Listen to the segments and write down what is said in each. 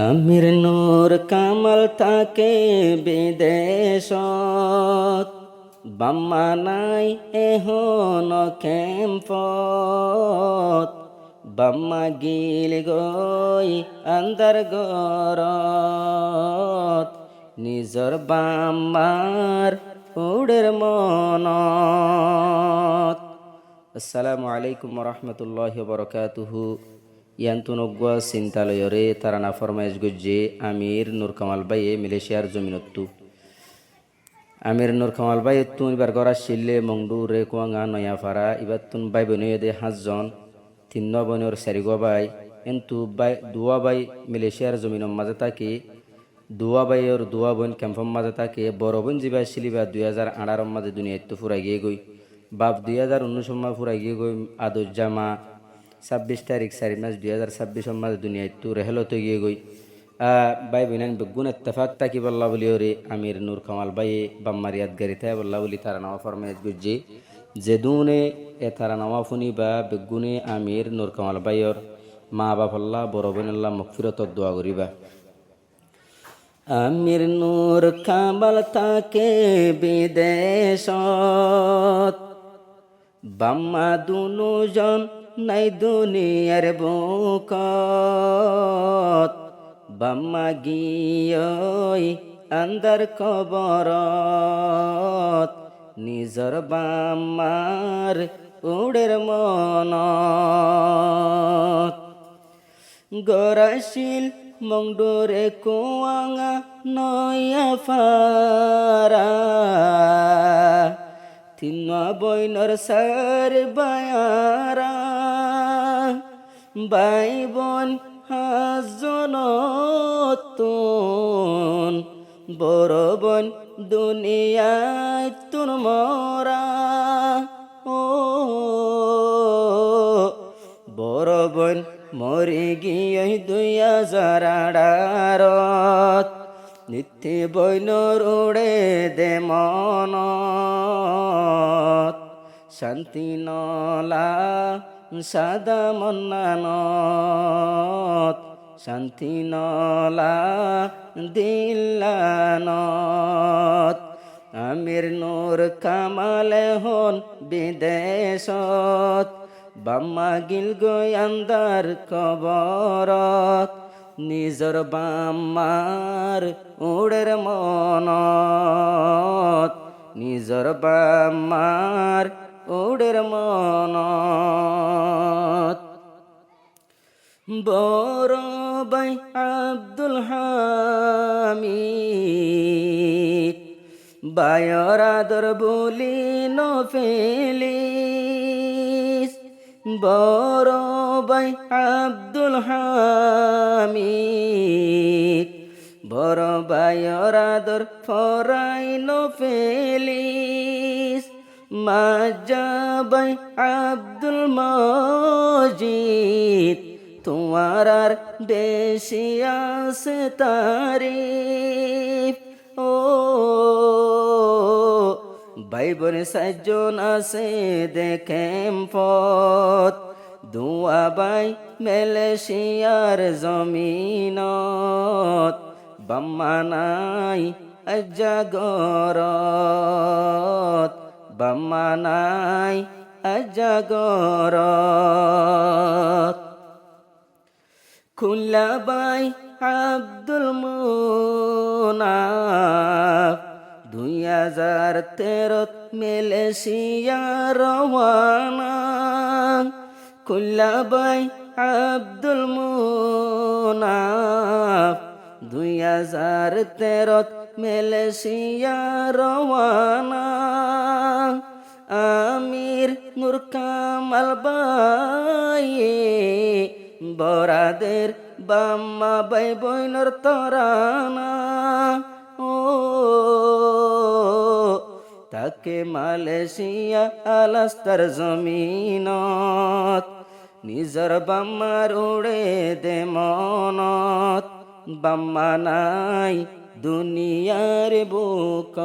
আমির নূর কামাল থাকে বিদেশত, বাম্মা নাই এহন ক্যাম্পত। বাম্মা গিল গই আন্দার গরত, নিজর বাম্মার উড়ের মনত। আসসালামু আলাইকুম রহমতুল্লাহ বরকাতুহু। ইয়ান্তুনগ্বা চিন্তালয়রে তারা না ফরমাইশ গজ্জে আমির নূর কামাল বাইয়ে মালয়েশিয়ার জমিনত্তু। আমির নূর কামাল বাই তুন এবার গড়া শিল্লে মংডু রে কুয়াঙ্গা নয়াফারা এবার তুন বাই বনয়ে দে 5 জন, 3 বনের 4 বাই কিন্তু বাই দুয়া বাই মালয়েশিয়ার জমিনের মাঝে থাকে, দুয়া বাইয়ের দুয়া বোন ক্যাম্পম মাঝে থাকে। বড় বোন জিবা শিলিবা 2018 মাঝে দুনিয়ায় ফুরাই গিয়ে গই, বাপ 2019 ফুরাই গিয়ে গই। আদর জামা 26 তারিখ 4 মাস 2026 মাঝে দুনিয়ায় রেহেলতে গিয়ে গই। বাই বিনান বেগুন ইত্তেফাক তাকি বল্লা বলি ওরে আমির নূর কামাল বাইয়ে বাম্মারিয়াত গাড়িতে বল্লা বলি তারা নামা ফরমাইজ গুজ্জে যে দুনে এ তারা নামা ফুনি বা বেগুনে আমির নূর কামাল বাইয়র মা বাপল্লা বড় বোনাল্লাহ মগফিরত দোয়া করিবা। আমির নূর কামাল তাকে বিদেশত, বাম্মা দুজন নাই দুনিয়ার বুকত। বাম্মা গিয়ই আন্দার কবরত, নিজর বাম্মার উড়ের মনত। গরাশিল মংডোরে কুয়াঙ্গা নয়া ফারা, 3 বইনর 4 বায়ারা। বাই বোন 5 জনতুন, বড় বোন দুনিয়ায় তুন মরা। ও বড় বোন মরে গিয়ে 2018, নিত্যে বইনর উড়ে দে মনত। শান্তি নলা সাদা মন্নানত, শান্তি নলা দিল্লানত। আমির নূর কামাল হন বিদেশত, বাম্মা গিল গই আন্দার কবরত, নিজর বাম্মার উড়ের মনত। নিজর বাম্মার উড়ের মনত। বড় বাই আব্দুল হামিদ, বায়র আদর বলি নফেলিস। বড় বাই আব্দুল হামিদ, বড় বায়র আদর ফরাই নফেলিস। মাজা বাই আব্দুল মজিদ, তোমার আর বেশি আছে তারিফ। ও ভাই বোন 7 জন আছে দেখেম পথ, দুয়া বাই মালয়েশিয়ার জমিনত। বাম্মা নাই আজাগরত, বাম্মা নাই আজাগরত। খুল্লা বাই আব্দুল মুনাফ, 2013 মালয়েশিয়া রওয়ানা। খুল্লা বাই আব্দুল মুনাফ, 2013 মালয়েশিয়া রওয়ানা। আমির নূর কামাল বাইয়ে বরাদের বাম্মা বাই বইনর তরানা। ও তাকে মালয়েশিয়া আলাস্তার জমিনত, নিজর বাম্মার উড়ে দে মনত। বাম্মা নাই দুনিয়ার বুকত,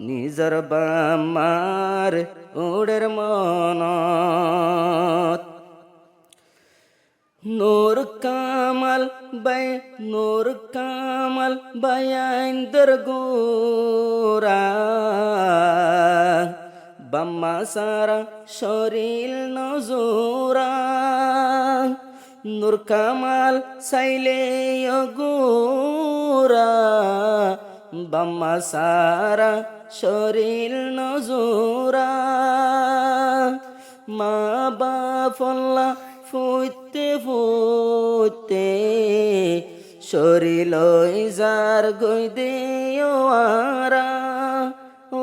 নিজর বাম্মার উড়ের মনত। নূর কামাল বাই নূর কামাল বায়াইন্দর গোরা বাম্মা সারা শরীর নজোরা নূর কামাল সাইলে গোরা বাম্মা সারা শরীর নজোরা মা বাফল্লা ফুইতে ফুইতে শরীর যার গই দে আরা ও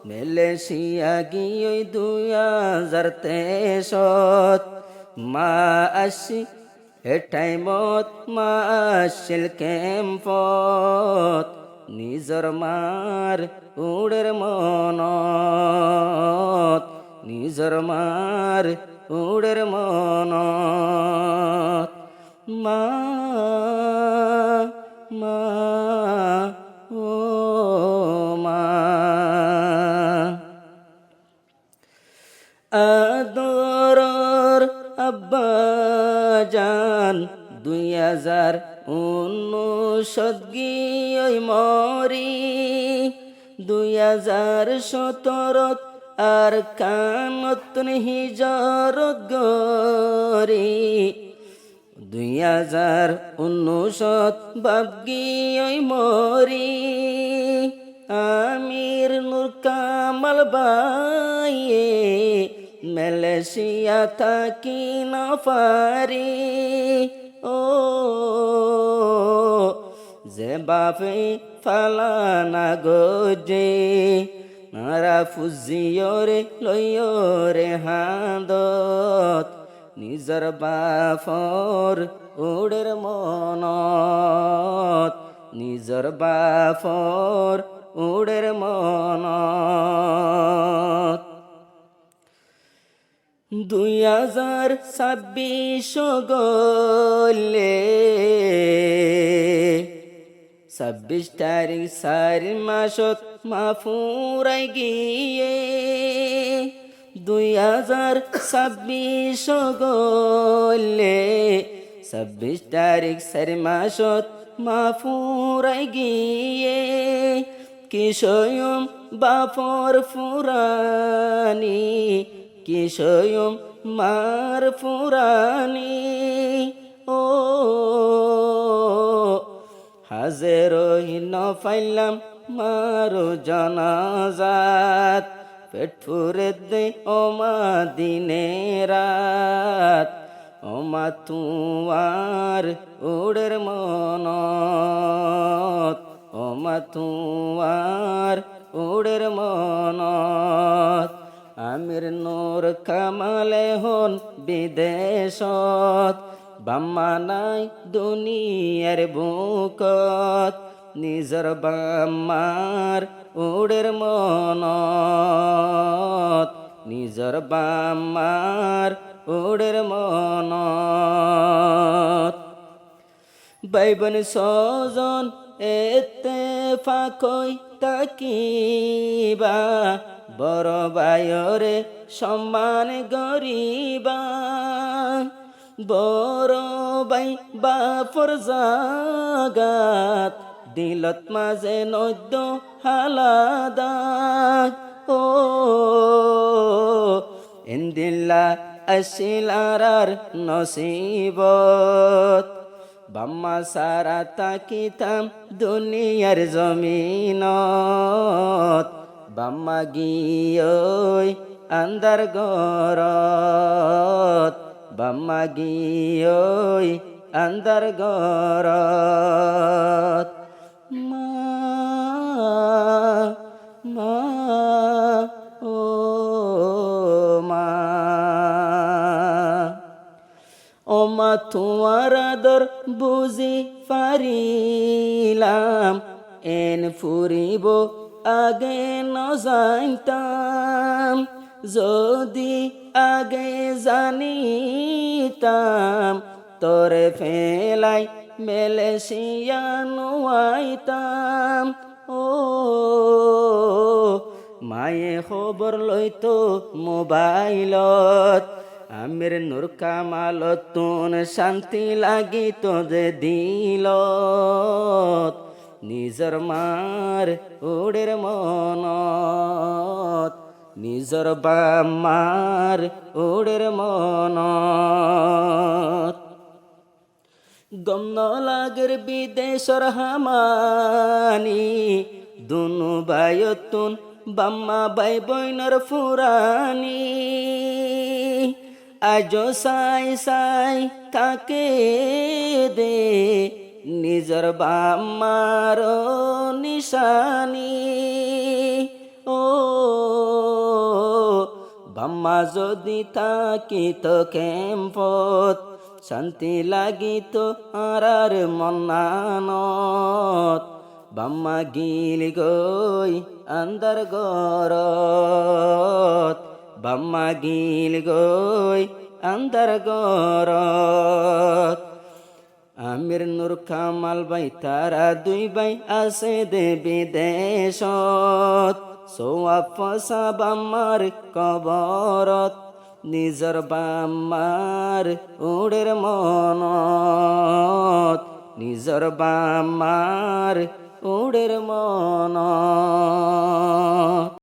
মেলেশিয়া গিয়ে 2023 মা আসি এ টাইমত মা আসিল কেম্পত নিজর মার উড়ের মনত নিজর মার উড়ের মনত মা মা ও মা আদরর আব্বা জান 2019 গিয়ে মরি 2017 আর কামতন হিজরত গরি 2019 বাবগি মরি আমির নূর কামাল বাইয়ে মালয়েশিয়া থাকি না পারি ও যে বাপে ফালানা গজে নারা ফুজিয়রে লয়রে হাঁদত নিজর বাফর উড়ের মনত নিজর বাফর উড়ের মনত 2026 গলে 26 তারিখ 4 মাসত মা ফুরাই গিয়ে 2026 গলে 26 তারিখ 4 মাসত মা ফুরাই গিয়ে কিশয়ম বাপর ফুরানি কিশয়ম মার ফুরানি ও হাজের ন ফাইলাম মারো জানাজাত পেট ফুরে দে ও মা দিনে রাত ও মা তুয়ার উড়ের মনত ও মা তুয়ার উড়ের মনত আমির নূর কামালে হন বিদেশত বাম্মা নাই দুনিয়ার বুকত নিজর বাম্মার উড়ের মনত নিজর বাম্মার উড়ের মনত বাইবন সজন এতে ফাকই তাকিবা বড় বায়রে সম্মান গরিবা বড় বাই বাপর জাগাত দিলত মাঝে নদ্য হালাদাত ও ইন্দিল্লা আসিলার নসিবত বাম্মা সারা তাকিতাম দুনিয়ার জমিনত বাম্মা গিয়ই আন্দার গরত বাম্মা গিয়ই আন্দার গরত মা মা ও মা ও মা তোমার আদর বুঝি পারিলাম এন ফুরিব আগে ন জানতাম যদি আগে জানিতাম তোরে ফেলাই মালয়েশিয়া নুয়াইতাম ও মায়ে খবর লইতো মোবাইলত আমির নূর কামাল তুন শান্তি লাগি তোজে দিল নিজর মার উড়ের মনত নিজর বামার উড়ের মনত গম ন লাগের বিদেশর হামানি দুনু বায়তুন বাম্মা বাই বইনর ফুরানি আজ সাই সাই তাকে দে নিজর বাম্মার নিশানি ও বাম্মা যদি থাকিত কেম্পত শান্তি লাগিত আর মন্নানত বাম্মা গিল গই আন্দার গরত বাম্মা গিল গই আন্দার গরত আমির নূর কামাল বাই তারা দুই বাই আছে দে বিদেশত সোয়া ফসা বাম্মার কবরত নিজর বাম্মার উড়ের মনত নিজর বাম্মার উড়ের মনত